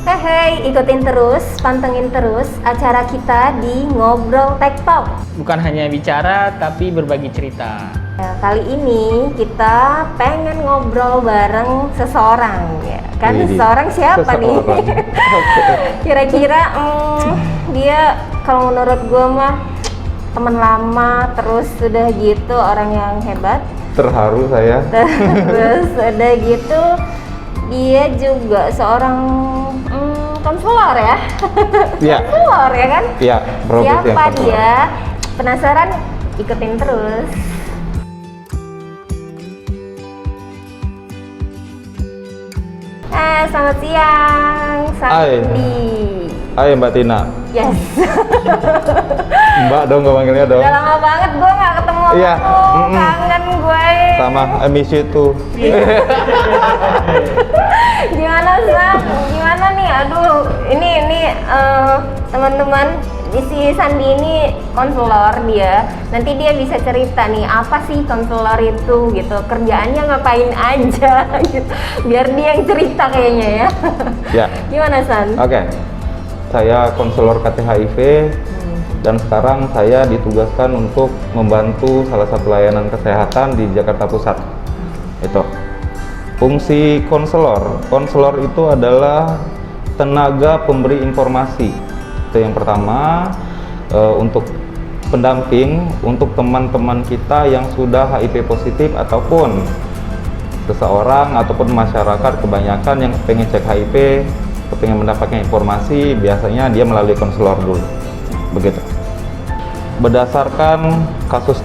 Hei, ikutin terus, pantengin terus acara kita di Ngobrol Tech Talk. Bukan hanya bicara, tapi berbagi cerita. Ya, kali ini kita pengen ngobrol bareng seseorang ya. Kan seseorang siapa nih? Kira-kira dia kalau menurut gue mah teman lama, terus sudah gitu orang yang hebat. Terharu saya. Terus udah gitu dia juga seorang konselor ya. Iya. Konselor ya kan? Iya, siapa dia? Penasaran? Ikutin terus. Selamat siang, Sandi. Hai Mbak Tina. Yes. Mbak dong gue panggilnya dong. Udah lama banget gue gak ketemu Iya. Kangen gue. Sama, I miss you too. Gimana San? Gimana nih? Aduh, ini teman-teman, si Sandi ini konselor dia. Nanti dia bisa cerita nih apa sih konselor itu gitu. Kerjaannya ngapain aja gitu. Biar dia yang cerita kayaknya ya. Ya. Gimana San? Oke. Saya konselor KT-HIV dan sekarang saya ditugaskan untuk membantu salah satu layanan kesehatan di Jakarta Pusat. Itu. Fungsi konselor. Konselor itu adalah tenaga pemberi informasi. Itu yang pertama, untuk pendamping untuk teman-teman kita yang sudah HIV positif ataupun seseorang ataupun masyarakat kebanyakan yang pengen cek HIV, pengen mendapatkan informasi, biasanya dia melalui konselor dulu. Begitu. Berdasarkan kasus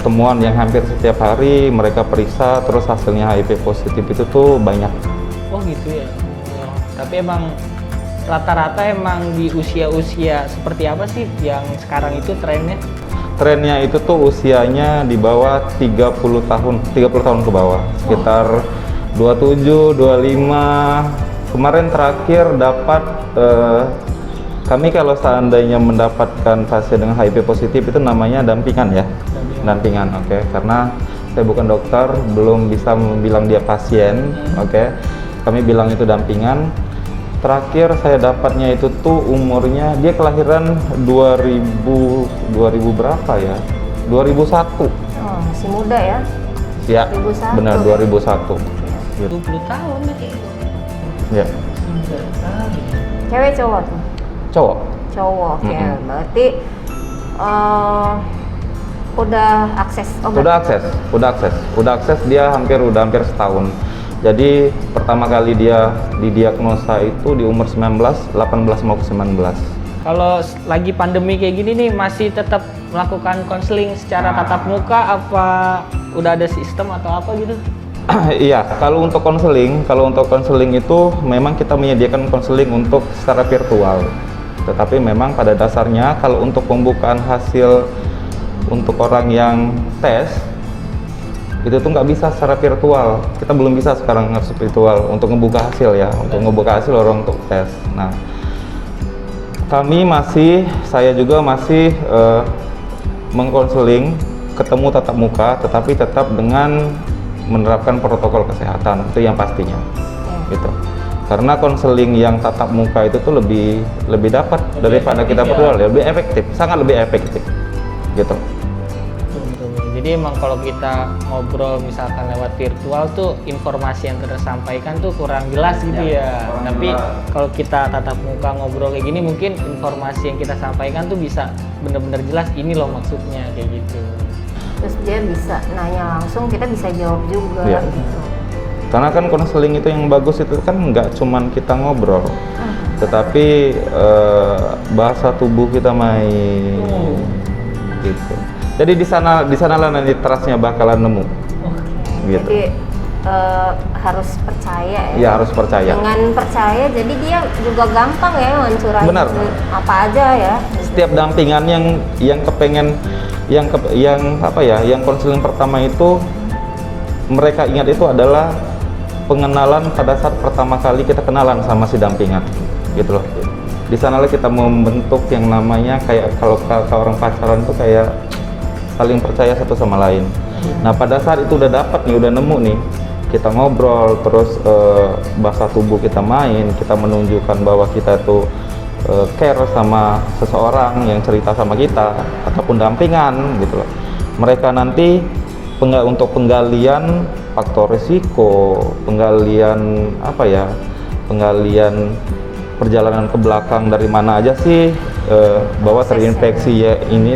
temuan yang hampir setiap hari mereka periksa, terus hasilnya HIV positif itu tuh banyak. Oh gitu ya. Tapi emang rata-rata emang di usia-usia seperti apa sih yang sekarang itu trennya? Trennya itu tuh usianya di bawah 30 tahun ke bawah. Sekitar 27, 25. Kemarin terakhir dapat kami kalau seandainya mendapatkan pasien dengan HIV positif itu namanya dampingan ya. Dampingan, oke. Karena saya bukan dokter, belum bisa bilang dia pasien, oke. Kami bilang itu dampingan. Terakhir saya dapatnya itu tuh umurnya, dia kelahiran 2000 berapa ya? 2001. Oh, masih muda ya? Ya, 2001. benar 2001. 20 tahun ya. Ya. Cewek cowok tuh? Cowok. Cowok, oke. Berarti udah akses obat? Udah akses dia hampir setahun. Jadi pertama kali dia didiagnosa itu di umur 18 mau ke 19. Kalau lagi pandemi kayak gini nih masih tetap melakukan konseling secara tatap muka apa udah ada sistem atau apa gitu? Iya, kalau untuk konseling itu memang kita menyediakan konseling untuk secara virtual. Tetapi memang pada dasarnya kalau untuk pembukaan hasil untuk orang yang tes itu tuh nggak bisa secara virtual. Kita belum bisa sekarang harus virtual untuk membuka hasil ya, untuk membuka hasil orang untuk tes. Nah, saya juga masih mengkonseling ketemu tatap muka, tetapi tetap dengan menerapkan protokol kesehatan, itu yang pastinya. Gitu. Karena konseling yang tatap muka itu tuh lebih dapat daripada kita virtual, ya, lebih efektif, sangat lebih efektif. Gitu. Jadi emang kalau kita ngobrol misalkan lewat virtual tuh informasi yang tersampaikan tuh kurang jelas gitu ya. Tapi kalau kita tatap muka ngobrol kayak gini mungkin informasi yang kita sampaikan tuh bisa benar-benar jelas ini loh maksudnya kayak gitu. Terus dia bisa nanya langsung, kita bisa jawab juga gitu. Karena kan konseling itu yang bagus itu kan nggak cuman kita ngobrol, tetapi bahasa tubuh kita main gitu. Jadi di sana lah nanti trustnya bakalan nemu. Gitu. Jadi harus percaya ya. Iya, harus percaya. Dengan percaya jadi dia juga gampang ya mencurahkan apa aja ya. Setiap dampingan yang kepengen yang konseling pertama itu mereka ingat itu adalah pengenalan pada saat pertama kali kita kenalan sama si dampingan gitu loh. Di sanalah kita membentuk yang namanya kayak kalau orang pacaran tuh kayak saling percaya satu sama lain. Nah pada saat itu udah dapat nih, udah nemu nih, kita ngobrol, terus bahasa tubuh kita main, kita menunjukkan bahwa kita tuh care sama seseorang yang cerita sama kita ataupun dampingan gitu loh. Mereka nanti untuk penggalian faktor risiko, penggalian penggalian perjalanan ke belakang dari mana aja sih bahwa terinfeksi ya ini,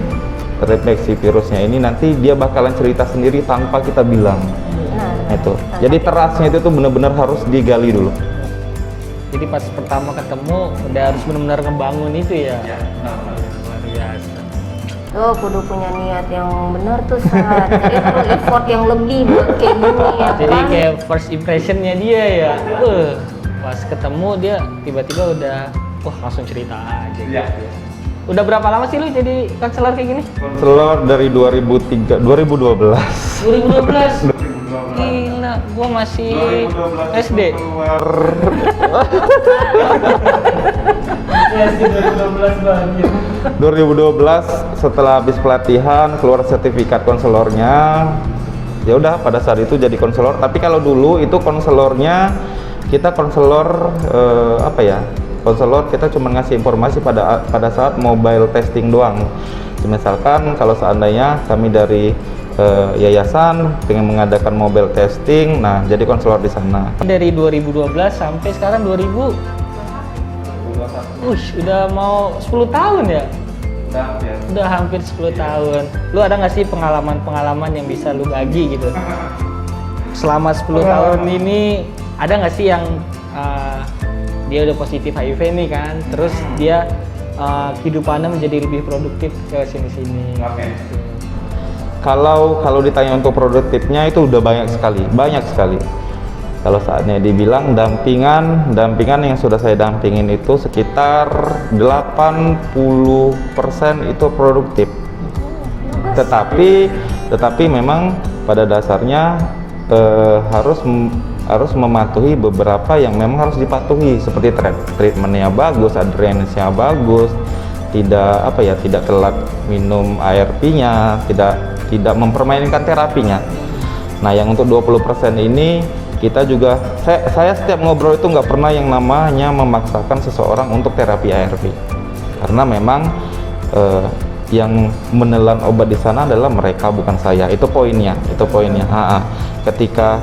terinfeksi virusnya ini, nanti dia bakalan cerita sendiri tanpa kita bilang. Itu. Jadi terasnya itu tuh benar-benar harus digali dulu. Jadi pas pertama ketemu udah harus benar-benar ngebangun itu ya. Luar biasa. Tuh kudu punya niat yang benar tuh saat. Jadi perlu effort yang lebih buat kayak gini ya Jadi kan. kayak first impressionnya dia ya. Pas ketemu dia tiba-tiba udah langsung cerita aja gitu. Udah berapa lama sih lu jadi konselor kayak gini? Konselor dari 2012. 2012. Gila, gua masih SD. SD 2012 banget. 2012 setelah habis pelatihan keluar sertifikat konselornya. Ya udah pada saat itu jadi konselor. Tapi kalau dulu itu konselornya kita konselor konselor kita cuma ngasih informasi pada saat mobile testing doang. Misalkan kalau seandainya kami dari yayasan pengen mengadakan mobile testing, nah jadi konselor di sana. Dari 2012 sampai sekarang 2000. Udah mau 10 tahun ya? Udah hampir 10 tahun. Lu ada nggak sih pengalaman-pengalaman yang bisa lu bagi gitu? Selama 10 tahun ini ada nggak sih yang dia udah positif HIV nih kan, terus dia kehidupannya menjadi lebih produktif ke sini-sini. Kalau ditanya untuk produktifnya itu udah banyak sekali. Kalau saatnya dibilang dampingan yang sudah saya dampingin itu sekitar 80% itu produktif. Tetapi memang pada dasarnya harus mematuhi beberapa yang memang harus dipatuhi, seperti treatmentnya bagus, adrenalnya bagus, tidak telat minum ARV-nya, tidak mempermainkan terapinya. Nah, yang untuk 20% ini kita juga saya setiap ngobrol itu nggak pernah yang namanya memaksakan seseorang untuk terapi ARV, karena memang yang menelan obat di sana adalah mereka, bukan saya. Itu poinnya. Ketika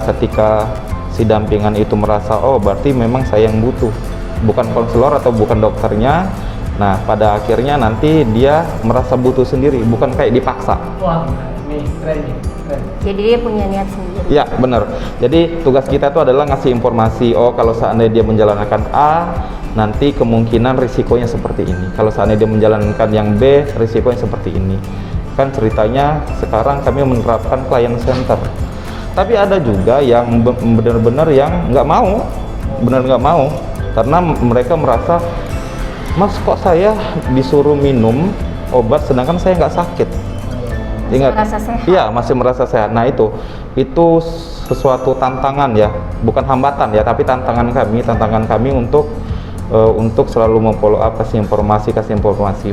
si dampingan itu merasa berarti memang saya yang butuh, bukan konselor atau bukan dokternya. Nah, pada akhirnya nanti dia merasa butuh sendiri, bukan kayak dipaksa. Wah, nih keren. Jadi dia punya niat sendiri. Ya, benar. Jadi tugas kita itu adalah ngasih informasi, kalau seandainya dia menjalankan A, nanti kemungkinan risikonya seperti ini. Kalau seandainya dia menjalankan yang B, risikonya seperti ini. Kan ceritanya sekarang kami menerapkan client center. Tapi ada juga yang benar-benar yang nggak mau, karena mereka merasa, Mas, kok saya disuruh minum obat sedangkan saya nggak sakit. Ingat, merasa sehat. Iya, masih merasa sehat. Nah, itu sesuatu tantangan ya, bukan hambatan ya, tapi tantangan kami untuk selalu memfollow up, kasih informasi.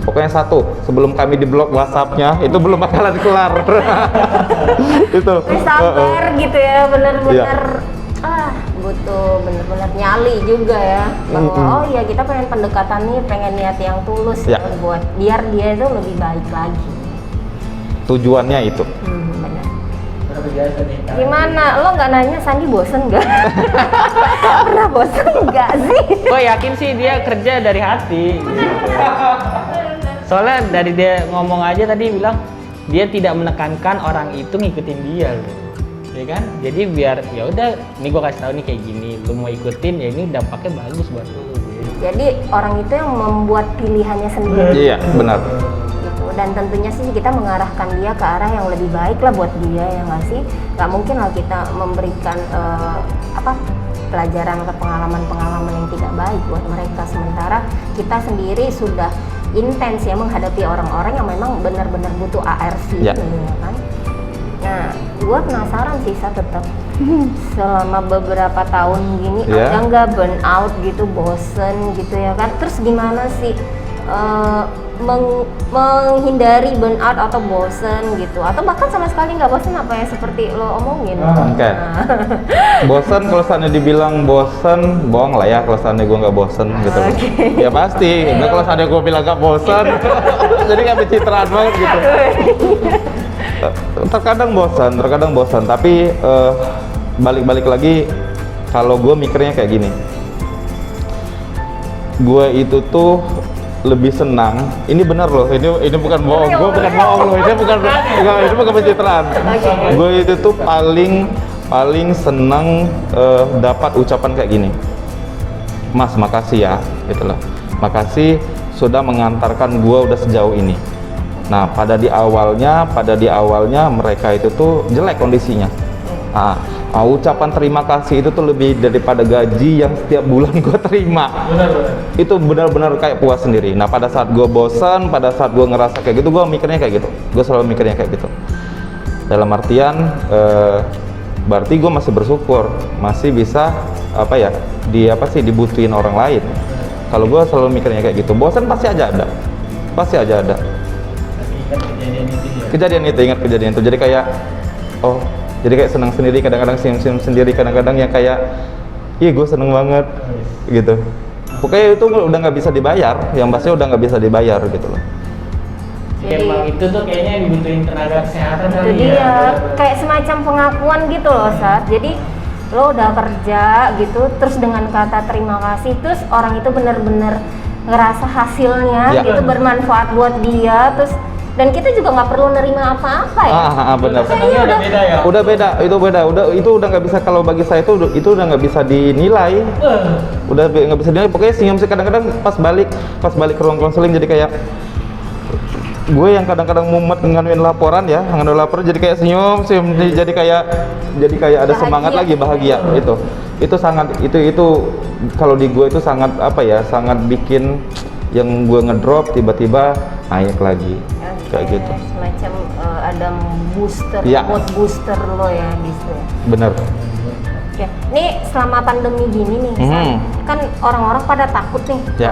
Pokoknya satu, sebelum kami di blok WhatsApp-nya itu belum bakalan kelar. Itu. Sabar gitu ya, benar-benar Iya. butuh benar-benar nyali juga ya, bahwa kita pengen pendekatannya, pengen niat yang tulus Ya. buat biar dia itu lebih baik lagi. Tujuannya itu. Benar. Luar biasa nih. Gimana? Lo nggak nanya Sandi bosen nggak? Pernah bosen nggak sih? Gue yakin sih dia kerja dari hati. Soalnya dari dia ngomong aja tadi bilang dia tidak menekankan orang itu ngikutin dia loh. Ya kan? Jadi biar ya udah, ini gue kasih tahu nih kayak gini, lu mau ikutin ya ini dampaknya bagus buat lu. Gitu. Jadi orang itu yang membuat pilihannya sendiri. Iya, benar. Gitu. Dan tentunya sih kita mengarahkan dia ke arah yang lebih baik lah buat dia, ya nggak sih? Nggak mungkin lah kita memberikan pelajaran atau pengalaman-pengalaman yang tidak baik buat mereka, sementara kita sendiri sudah intens ya menghadapi orang-orang yang memang benar-benar butuh ARV Ya. gitu, ya kan? Nah, gue penasaran sih tetap selama beberapa tahun gini Ya. ada nggak burn out gitu, bosen gitu ya kan? Terus gimana sih menghindari burnout atau bosen gitu, atau bahkan sama sekali nggak bosen apa yang seperti lo omongin. Oke. Bosen, kalau seandainya dibilang bosen, bohong lah ya kalau seandainya gue nggak bosen gitu. Ya pasti, nah, kalau seandainya gue bilang nggak bosen, jadi nggak pencitraan banget gitu. Terkadang bosan, tapi balik-balik lagi, kalau gue mikirnya kayak gini, gue itu tuh lebih senang, ini benar loh, ini bukan bohong, gue bukan bohong loh, ini bukan pencitraan. Gue itu tuh paling senang dapat ucapan kayak gini, Mas makasih ya, gitu loh, makasih sudah mengantarkan gue udah sejauh ini. Nah pada di awalnya mereka itu tuh jelek kondisinya. Ucapan terima kasih itu tuh lebih daripada gaji yang setiap bulan gue terima. Itu benar-benar kayak puas sendiri. Nah pada saat gue bosan, pada saat gue ngerasa kayak gitu, gue mikirnya kayak gitu. Gue selalu mikirnya kayak gitu. Dalam artian, berarti gue masih bersyukur, masih bisa dibutuhin orang lain. Kalau gue selalu mikirnya kayak gitu. Bosan pasti aja ada. Kejadian itu, ingat kejadian itu. Jadi kayak senang sendiri, kadang-kadang senyum sendiri, kadang-kadang yang kayak gue seneng banget gitu. Pokoknya itu udah nggak bisa dibayar, yang pasti udah nggak bisa dibayar gitu loh. Jadi emang itu tuh kayaknya dibutuhin tenaga kesehatan itu kali dia, ya. kayak semacam pengakuan gitu loh Sat. Jadi lo udah kerja gitu, terus dengan kata terima kasih, terus orang itu bener-bener ngerasa hasilnya gitu, bermanfaat buat dia, terus dan kita juga nggak perlu nerima apa-apa ya. Benar. Udah beda ya. Itu udah nggak bisa, kalau bagi saya itu udah nggak bisa dinilai. Udah nggak bisa dinilai. Pokoknya senyum sih, kadang-kadang pas balik ke ruang konseling jadi kayak gue yang kadang-kadang mumet nganuin laporan ya, jadi kayak senyum, jadi kayak ada semangat lagi, bahagia. Itu sangat itu kalau di gue itu sangat sangat bikin yang gue ngedrop tiba-tiba naik lagi. Kayak gitu. Semacam ada booster, ya. mood booster lo ya gitu ya. Bener. Oke, ini selama pandemi gini nih, kan orang-orang pada takut nih ke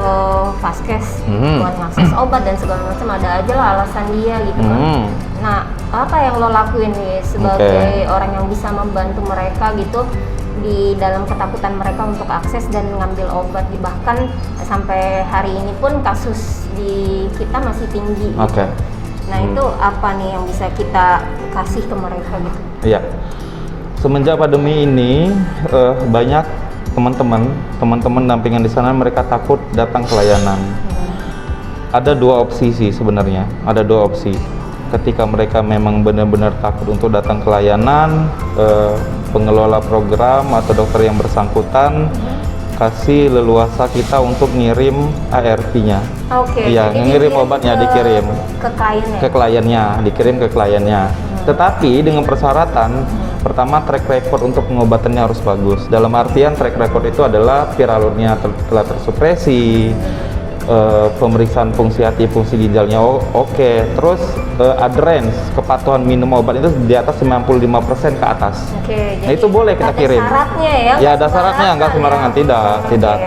vaskes buat ngakses obat dan segala macam, ada aja lah alasan dia gitu kan. Nah, apa yang lo lakuin nih sebagai orang yang bisa membantu mereka gitu di dalam ketakutan mereka untuk akses dan mengambil obat, bahkan sampai hari ini pun kasus di kita masih tinggi. Gitu. Nah itu apa nih yang bisa kita kasih ke mereka gitu? Iya, semenjak pandemi ini banyak teman-teman dampingan di sana, mereka takut datang ke layanan. Ada dua opsi sih sebenarnya, ketika mereka memang benar-benar takut untuk datang ke layanan, pengelola program atau dokter yang bersangkutan kasih leluasa kita untuk ngirim ARV-nya. Iya, ngirim obatnya dikirim ke kliennya, dikirim ke kliennya. Tetapi dengan persyaratan, pertama track record untuk pengobatannya harus bagus. Dalam artian track record itu adalah viralnya telah tersupresi, pemeriksaan fungsi hati, fungsi ginjalnya oke. Terus adherence, kepatuhan minum obat itu di atas 95% ke atas. Nah itu boleh kita kirim. Syaratnya ya? Ya ada syaratnya, nggak sembarangan, tidak.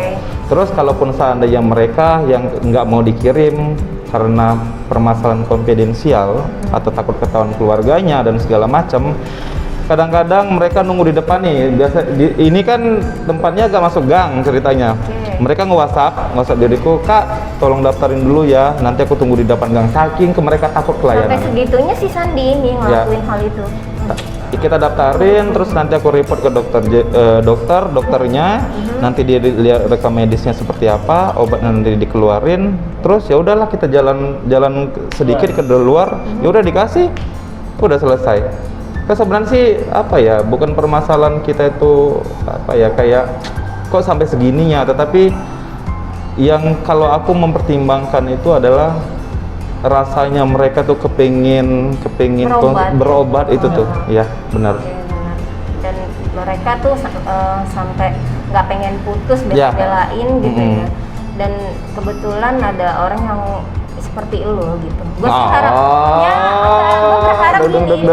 Terus kalaupun seandainya mereka yang nggak mau dikirim karena permasalahan konfidensial atau takut ketahuan keluarganya dan segala macam, kadang-kadang mereka nunggu di depan nih. Ini kan tempatnya agak masuk gang ceritanya. Mereka nge-WhatsApp diriku, Kak tolong daftarin dulu ya, nanti aku tunggu di depan gang. Saking ke mereka takut ke layanan. Sampai segitunya si Sandi ini ngelakuin hal itu. Kita daftarin, terus nanti aku report ke dokternya, nanti dia lihat rekam medisnya seperti apa, obat nanti dikeluarin, terus ya udahlah kita jalan sedikit ke luar, ya udah dikasih, udah selesai. Sebenarnya sih bukan permasalahan kita itu kayak kok sampai segininya, tetapi yang kalau aku mempertimbangkan itu adalah rasanya mereka tuh kepingin berobat itu tuh, ya benar. Dan mereka tuh sampai nggak pengen putus bela-belain gitu ya. Dan kebetulan ada orang yang seperti lo gitu. Gue sih gue berharap gini,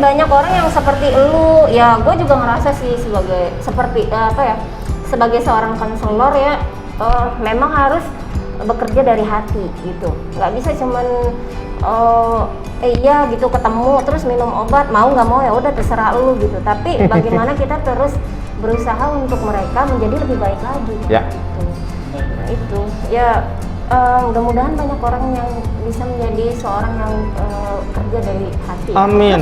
banyak orang yang seperti lo. Ya gue juga ngerasa sih sebagai seorang konselor ya, memang harus bekerja dari hati gitu. Nggak bisa cuman iya gitu ketemu terus minum obat, mau nggak mau ya udah terserah lu gitu. Tapi bagaimana kita terus berusaha untuk mereka menjadi lebih baik lagi Ya. gitu. Nah itu ya mudah-mudahan banyak orang yang bisa menjadi seorang yang kerja dari hati. Amin.